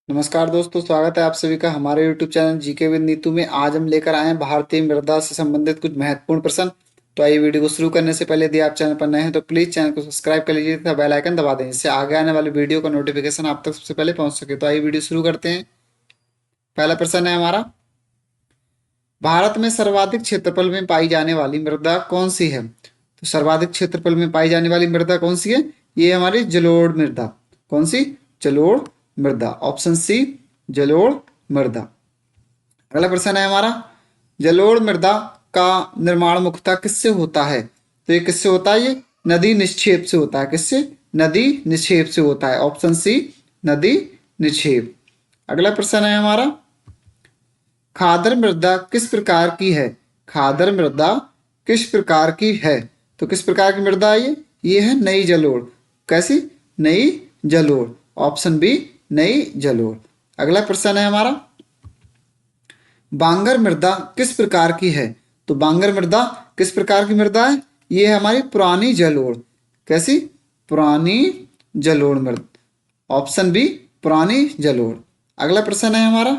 नमस्कार दोस्तों, स्वागत है आप सभी का हमारे YouTube channel GK with Neetu में। आज हम लेकर आए हैं भारतीय मृदा से संबंधित कुछ महत्वपूर्ण प्रश्न। तो आइए वीडियो को शुरू करने से पहले यदि आप चैनल पर नए हैं तो प्लीज चैनल को सब्सक्राइब कर लीजिए तथा बेल आइकन दबा दें, जिससे आगे आने वाली वीडियो का नोटिफिकेशन आप तक सबसे पहले पहुंच सके। तो आइए वीडियो शुरू करते हैं। पहला प्रश्न है हमारा, भारत में सर्वाधिक क्षेत्रफल में पाई जाने वाली मृदा कौन सी है? तो सर्वाधिक क्षेत्रफल में पाई जाने वाली मृदा कौन सी है? ये हमारी जलोढ़ मृदा। कौन सी? जलोढ़ मृदा। ऑप्शन सी, जलोढ़ मृदा। अगला प्रश्न है हमारा, जलोढ़ मृदा का निर्माण मुख्यतः किससे होता है? तो ये किससे होता है? ये नदी निक्षेप से होता है। किससे? नदी निक्षेप से होता है। ऑप्शन सी, नदी निक्षेप। अगला प्रश्न है हमारा, खादर मृदा किस प्रकार की है? खादर मृदा किस प्रकार की है? तो किस प्रकार की मृदा है ये है नई जलोढ़। कैसी? नई जलोढ़। ऑप्शन बी, नई जलोढ़। अगला प्रश्न है हमारा, बांगर मृदा किस प्रकार की है? तो बांगर मृदा किस प्रकार की मृदा है? ये है हमारी पुरानी जलोढ़। कैसी? पुरानी जलोढ़ मृदा। ऑप्शन बी, पुरानी जलोढ़। अगला प्रश्न है हमारा,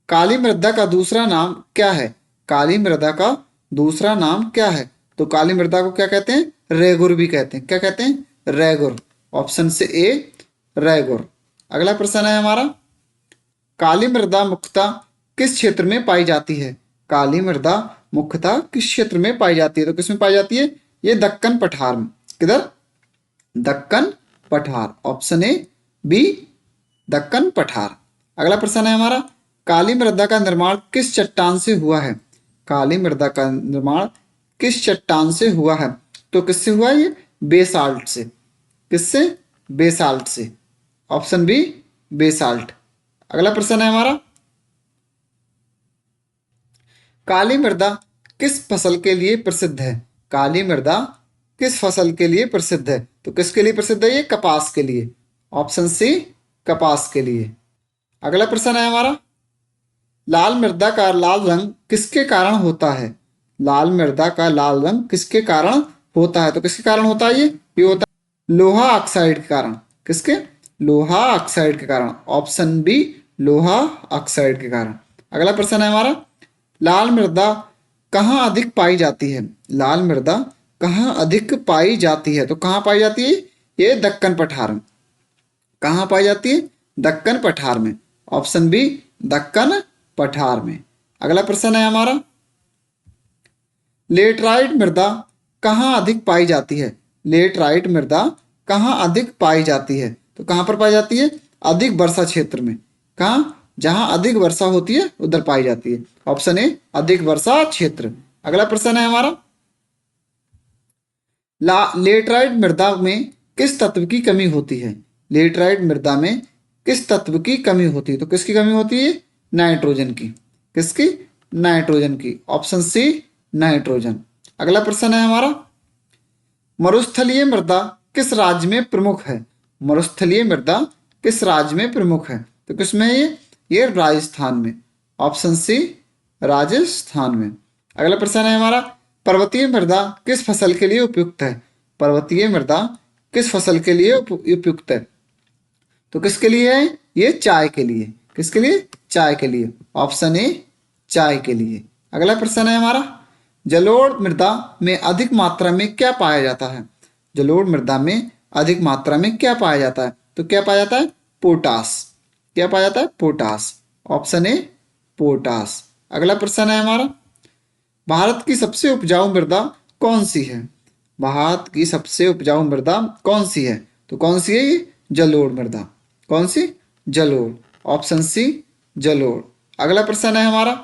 काली मृदा का दूसरा नाम क्या है? काली मृदा का दूसरा नाम क्या है? तो काली मृदा को क्या कहते हैं? रेगुर भी कहते हैं। क्या कहते हैं? रेगुर। ऑप्शन से ए, रेगुर। अगला प्रश्न है हमारा, काली मृदा मुख्यतः किस क्षेत्र में पाई जाती है? काली मृदा मुख्यतः किस क्षेत्र में पाई जाती है? तो किस में पाई जाती है? ये दक्कन पठार में। किधर? दक्कन पठार। ऑप्शन ए, बी, दक्कन पठार। अगला प्रश्न है हमारा, काली मृदा का निर्माण किस चट्टान से हुआ है? काली मृदा का निर्माण किस चट्टान से हुआ है? तो किससे हुआ है ये? बेसाल्ट से। किससे? बेसाल्ट से। Option B, basalt. अगला प्रश्न है हमारा, काली मृदा किस फसल के लिए प्रसिद्ध है? काली मृदा किस फसल के लिए प्रसिद्ध है? तो किसके लिए प्रसिद्ध है ये? कपास के लिए। ऑप्शन सी, कपास के लिए। अगला प्रश्न है हमारा, लाल मृदा का लाल रंग किसके कारण होता है? लाल मृदा का लाल रंग किसके कारण होता है? तो किसके कारण होता है ये होता है लोहा ऑक्साइड के कारण। किसके? लोहा ऑक्साइड के कारण। ऑप्शन बी, लोहा ऑक्साइड के कारण। अगला प्रश्न है हमारा, लाल मृदा कहाँ अधिक पाई जाती है? लाल मृदा कहाँ अधिक पाई जाती है? तो कहाँ पाई जाती है ये? दक्कन पठार में। कहाँ पाई जाती है? दक्कन पठार में। ऑप्शन बी, दक्कन पठार में। अगला प्रश्न है हमारा, लेटराइट मृदा कहाँ अधिक पाई जाती है? लेटराइट मृदा कहाँ अधिक पाई जाती है? तो कहाँ पर पाई जाती है? अधिक वर्षा क्षेत्र में। कहाँ? जहां अधिक वर्षा होती है उधर पाई जाती है। ऑप्शन ए, अधिक वर्षा क्षेत्र। अगला प्रश्न है हमारा, लेटराइट मृदा में किस तत्व की कमी होती है? लेटराइट मृदा में किस तत्व की कमी होती है? तो किसकी कमी होती है? नाइट्रोजन की। किसकी? नाइट्रोजन की। Option C, nitrogen. अगला प्रश्न है हमारा, मरुस्थलीय मृदा किस राज्य में प्रमुख है? मरुस्थलीय मृदा किस राज्य में प्रमुख है? तो किसमें है ये राजस्थान में। ऑप्शन सी, राजस्थान में। अगला प्रश्न है हमारा, पर्वतीय मृदा किस फसल के लिए उपयुक्त है? पर्वतीय मृदा किस फसल के लिए उपयुक्त है? तो किसके लिए है ये? चाय के लिए। किसके लिए? चाय के लिए। ऑप्शन ए, चाय के लिए। अगला प्रश्न है हमारा, जलोढ़ मृदा में अधिक मात्रा में क्या पाया जाता है? जलोढ़ मृदा में अधिक मात्रा में क्या पाया जाता है? तो क्या पाया जाता है? पोटास। क्या पाया जाता है? पोटास। Option A, potash. अगला प्रश्न है हमारा, भारत की सबसे उपजाऊ मृदा कौन सी है? भारत की सबसे उपजाऊ मृदा कौन सी है? तो कौन सी है ये? जलोढ़ मृदा। कौन सी? जलोढ़। ऑप्शन सी, जलोढ़। अगला प्रश्न है हमारा,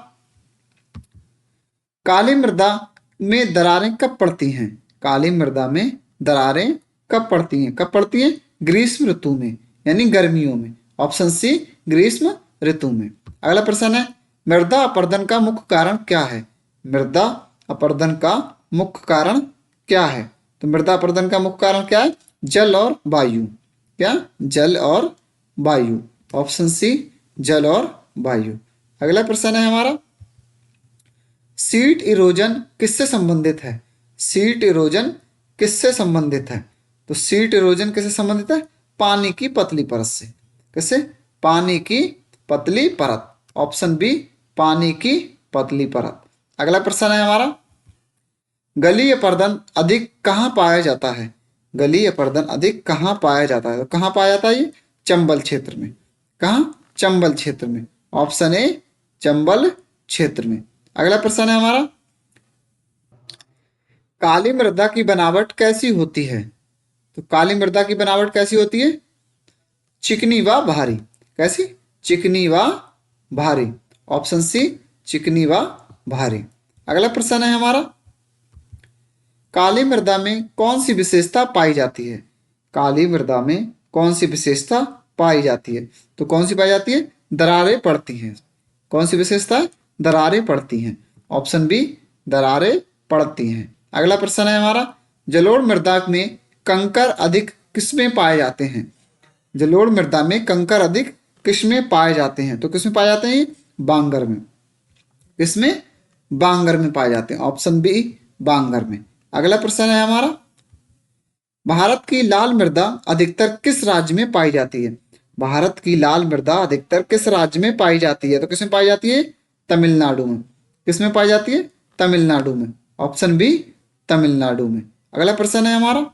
काली मृदा में दरारें कब पड़ती हैं? काली मृदा में दरारें कब पड़ती हैं? कब पड़ती हैं? ग्रीष्म ऋतु में, यानी गर्मियों में। ऑप्शन सी, ग्रीष्म ऋतु में। अगला प्रश्न है, मृदा अपरदन का मुख्य कारण क्या है? मृदा अपरदन का मुख्य कारण क्या है? तो मृदा अपरदन का मुख्य कारण क्या है? जल और वायु। क्या? जल और वायु। ऑप्शन सी, जल और वायु। अगला प्रश्न है हमारा, सीट इरोजन किससे संबंधित है? सीट इरोजन किससे संबंधित है? तो सीट इरोजन किससे संबंधित है? पानी की पतली परत से। किससे? पानी की पतली परत। ऑप्शन बी पानी की पतली परत। अगला प्रश्न है हमारा, गलीय अपर्दन अधिक कहाँ पाया जाता है? गलीय अपर्दन अधिक कहाँ पाया जाता है? तो कहाँ पाया जाता है ये? चंबल क्षेत्र में। कहाँ? चंबल क्षेत्र में। ऑप्शन ए चंबल क्षेत्र में। अगला प्रश्न है हमारा, काली मृदा की बनावट कैसी होती है? तो काली मृदा की बनावट कैसी होती है? चिकनी व भारी। कैसी? चिकनी व भारी। ऑप्शन सी चिकनी व भारी। अगला प्रश्न है हमारा, काली मृदा में कौन सी विशेषता पाई जाती है? काली मृदा में कौन सी विशेषता पाई जाती है? तो कौन सी पाई जाती है? दरारें पड़ती हैं। कौन सी विशेषता है? दरारें पड़ती हैं। ऑप्शन बी दरारें पड़ती हैं। अगला प्रश्न है हमारा, जलोढ़ मृदा में कंकर अधिक किसमें पाए जाते हैं? जलोढ़ मृदा में कंकर अधिक किसमें पाए जाते हैं? तो किसमें पाए जाते हैं? बांगर में। किसमें? बांगर में पाए जाते हैं। ऑप्शन बी बांगर में। अगला प्रश्न है हमारा, भारत की लाल मृदा अधिकतर किस राज्य में पाई जाती है? भारत की लाल मृदा अधिकतर किस राज्य में पाई जाती है? तो किसमें पाई जाती है? तमिलनाडु में। किसमें पाई जाती है? तमिलनाडु में। ऑप्शन बी तमिलनाडु में। अगला प्रश्न है हमारा,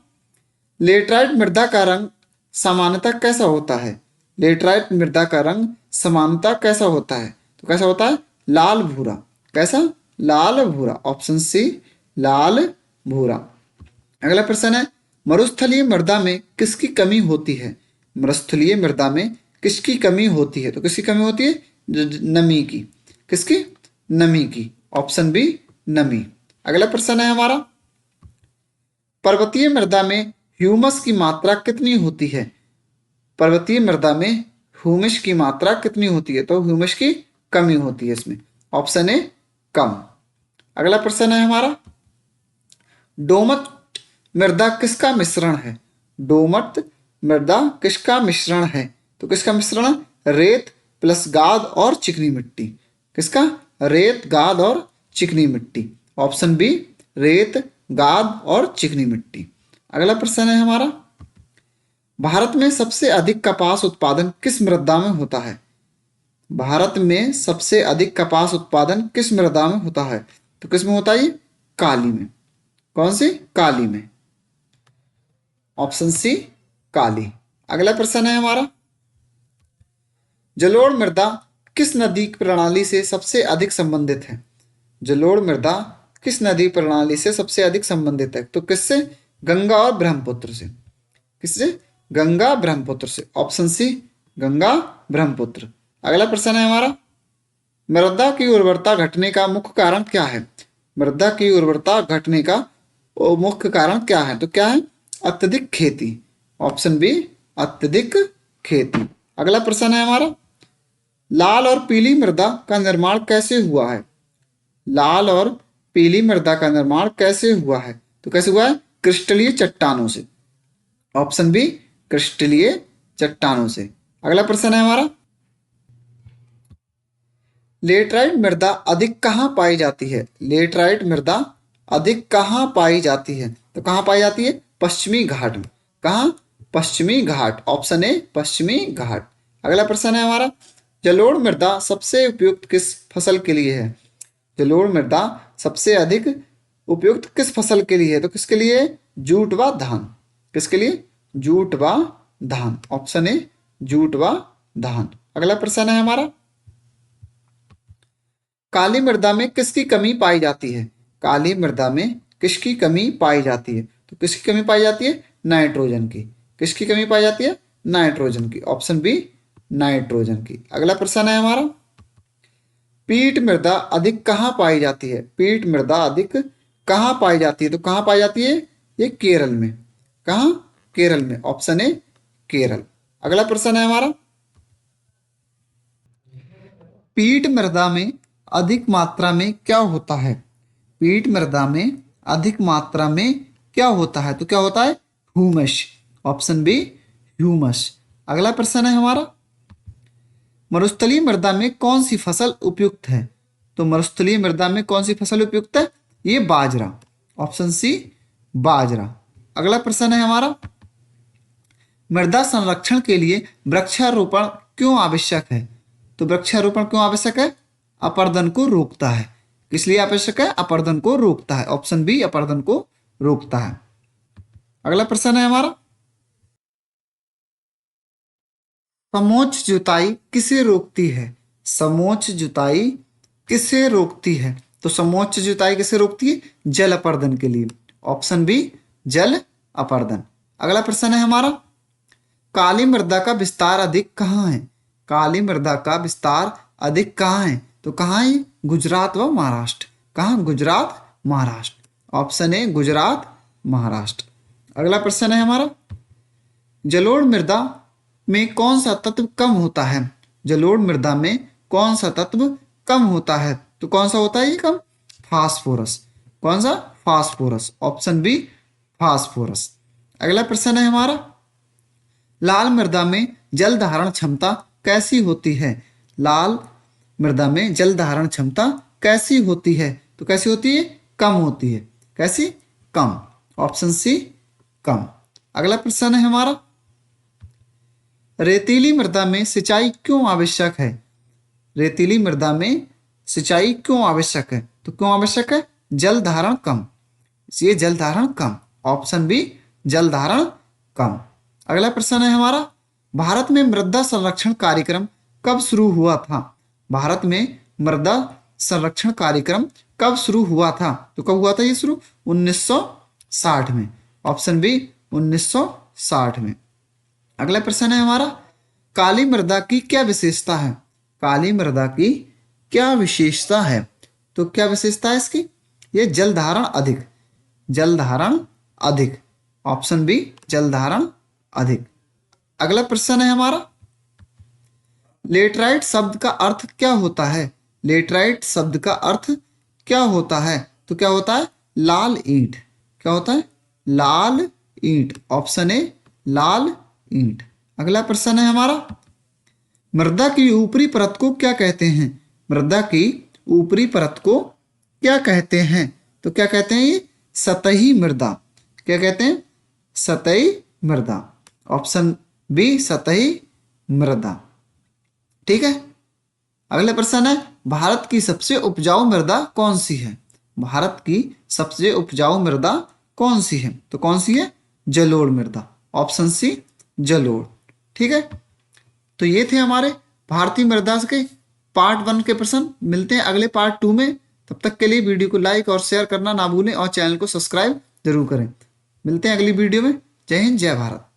लेटराइट मृदा का रंग सामान्यतः कैसा होता है? लेटराइट मृदा का रंग सामान्यतः कैसा होता है? तो कैसा होता है? लाल भूरा। कैसा? लाल भूरा। ऑप्शन सी लाल भूरा। अगला प्रश्न है, मरुस्थलीय मृदा में किसकी कमी होती है? मरुस्थलीय मृदा में किसकी कमी होती है? तो किसकी कमी होती है? नमी की। किसकी? नमी की। ऑप्शन बी नमी। अगला प्रश्न है हमारा, पर्वतीय मृदा में ह्यूमस की मात्रा कितनी होती है? पर्वतीय मृदा में ह्यूमस की मात्रा कितनी होती है? तो ह्यूमस की कमी होती है इसमें। ऑप्शन ए कम। अगला प्रश्न है हमारा, दोमट मृदा किसका मिश्रण है? दोमट मृदा किसका मिश्रण है? तो किसका मिश्रण है? रेत प्लस गाद और चिकनी मिट्टी। किसका? रेत, गाद और चिकनी मिट्टी। ऑप्शन बी रेत, गाद और चिकनी मिट्टी। अगला प्रश्न है हमारा, भारत में सबसे अधिक कपास उत्पादन किस मृदा में होता है? भारत में सबसे अधिक कपास उत्पादन किस मृदा में होता है? तो किस में होता है? काली में। कौन सी? काली में। ऑप्शन सी काली। अगला प्रश्न है हमारा, जलोढ़ मृदा किस नदी प्रणाली से सबसे अधिक संबंधित है? जलोढ़ मृदा किस नदी प्रणाली से सबसे अधिक संबंधित है? तो किससे? गंगा और ब्रह्मपुत्र से। किससे? गंगा ब्रह्मपुत्र से। Option C Ganga Brahmaputra. अगला प्रश्न है हमारा, मृदा की उर्वरता घटने का मुख्य कारण क्या है? मृदा की उर्वरता घटने का मुख्य कारण क्या है? तो क्या है? अत्यधिक खेती। ऑप्शन बी अत्यधिक खेती। अगला प्रश्न है हमारा, लाल और पीली मृदा का निर्माण कैसे हुआ है? लाल और पीली मृदा का निर्माण कैसे हुआ है? तो कैसे हुआ है? क्रिस्टलीय चट्टानों से। ऑप्शन बी क्रिस्टलीय चट्टानों से। अगला प्रश्न है हमारा, लेटराइट मृदा अधिक कहाँ पाई जाती है? लेटराइट मृदा अधिक कहाँ पाई जाती है? तो कहाँ पाई जाती है? पश्चिमी घाट में। कहाँ? पश्चिमी घाट। ऑप्शन ए पश्चिमी घाट। अगला प्रश्न है हमारा, जलोढ़ मृदा सबसे उपयुक्त किस फसल के लिए है? जलोढ़ मृदा सबसे अधिक उपयुक्त किस फसल के लिए है? तो किसके लिए? जूट व धान। किसके लिए? जूट व धान। ऑप्शन ए जूट व धान। अगला प्रश्न है हमारा, काली मृदा में किसकी कमी पाई जाती है? काली मृदा में किसकी कमी पाई जाती है? तो किसकी कमी पाई जाती है? नाइट्रोजन की। किसकी कमी पाई जाती है? नाइट्रोजन की। ऑप्शन बी नाइट्रोजन की। अगला प्रश्न है हमारा, पीट मृदा अधिक कहाँ पाई जाती है? पीट मृदा अधिक कहाँ पाई जाती है? तो कहाँ पाई जाती है? ये केरल में। कहाँ? केरल में। Option A Kerala. अगला प्रश्न है हमारा, पीट मृदा में अधिक मात्रा में क्या होता है? पीट मृदा में अधिक मात्रा में क्या होता है? तो क्या होता है? ह्यूमस। Option B humus. अगला प्रश्न है हमारा, मरुस्थलीय मृदा में कौन सी फसल उपयुक्त है? तो मरुस्थलीय मृदा में कौन सी फसल उपयुक्त है? ये बाजरा। ऑप्शन सी बाजरा। अगला प्रश्न है हमारा, मृदा संरक्षण के लिए वृक्षारोपण क्यों आवश्यक है? तो वृक्षारोपण क्यों आवश्यक है? अपरदन को रोकता है। किस लिए आवश्यक है? अपरदन को रोकता है। ऑप्शन बी अपरदन को रोकता है। अगला प्रश्न है हमारा, समोच्च जुताई किसे रोकती है? समोच्च जुताई किसे रोकती है? तो समोच्च जुताई किसे रोकती है? जल अपर्दन के लिए। ऑप्शन बी जल अपर्दन। अगला प्रश्न है हमारा, काली मृदा का विस्तार अधिक कहाँ है? काली मृदा का विस्तार अधिक कहाँ है? तो कहाँ है? गुजरात व महाराष्ट्र। कहाँ? गुजरात महाराष्ट्र। Option A Gujarat Maharashtra. अगला प्रश्न है हमारा, जलोढ़ मृदा में कौन सा तत्व कम होता है? जलोढ़ मृदा में कौन सा तत्व कम होता है? तो कौन सा होता है ये कम? फास्फोरस। कौन सा? फास्फोरस। Option B phosphorus. अगला प्रश्न है हमारा, लाल मृदा में जल धारण क्षमता कैसी होती है? लाल मृदा में जल धारण क्षमता कैसी होती है? तो कैसी होती है? कम होती है। कैसी? कम। ऑप्शन सी कम। अगला प्रश्न है हमारा, रेतीली मृदा में सिंचाई क्यों आवश्यक है? रेतीली मृदा में सिंचाई क्यों आवश्यक है? तो क्यों आवश्यक है? जल धारण कम, इसलिए जल धारण कम। ऑप्शन बी जल धारण कम। अगला प्रश्न है हमारा, भारत में मृदा संरक्षण कार्यक्रम कब शुरू हुआ था? भारत में मृदा संरक्षण कार्यक्रम कब शुरू हुआ था? तो कब हुआ था ये शुरू? 1960 में। ऑप्शन बी 1960 में। अगला प्रश्न है हमारा, काली मृदा की क्या विशेषता है? काली मृदा की क्या विशेषता है? तो क्या विशेषता है इसकी? ये जल धारण अधिक। जल धारण अधिक। ऑप्शन बी जल धारण अधिक। अगला प्रश्न है हमारा, लेटराइट शब्द का अर्थ क्या होता है? लेटराइट शब्द का अर्थ क्या होता है? तो क्या होता है? लाल ईंट। क्या होता है? लाल ईंट। ऑप्शन ए लाल ईंट। अगला प्रश्न है हमारा, मृदा की ऊपरी परत को क्या कहते हैं? मृदा की ऊपरी परत को क्या कहते हैं? तो क्या कहते हैं? ये सतही मृदा। क्या कहते हैं? सतही मृदा। ऑप्शन बी सतही मृदा। ठीक है। अगला प्रश्न है, भारत की सबसे उपजाऊ मृदा कौन सी है? भारत की सबसे उपजाऊ मृदा कौन सी है? तो कौन सी है? जलोढ़ मृदा। ऑप्शन सी जलोढ़। ठीक है। तो ये थे हमारे भारतीय मृदा के पार्ट 1 के प्रश्न। मिलते हैं अगले पार्ट 2 में। तब तक के लिए वीडियो को लाइक और शेयर करना ना भूलें और चैनल को सब्सक्राइब जरूर करें। मिलते हैं अगली वीडियो में। जय हिंद, जय भारत।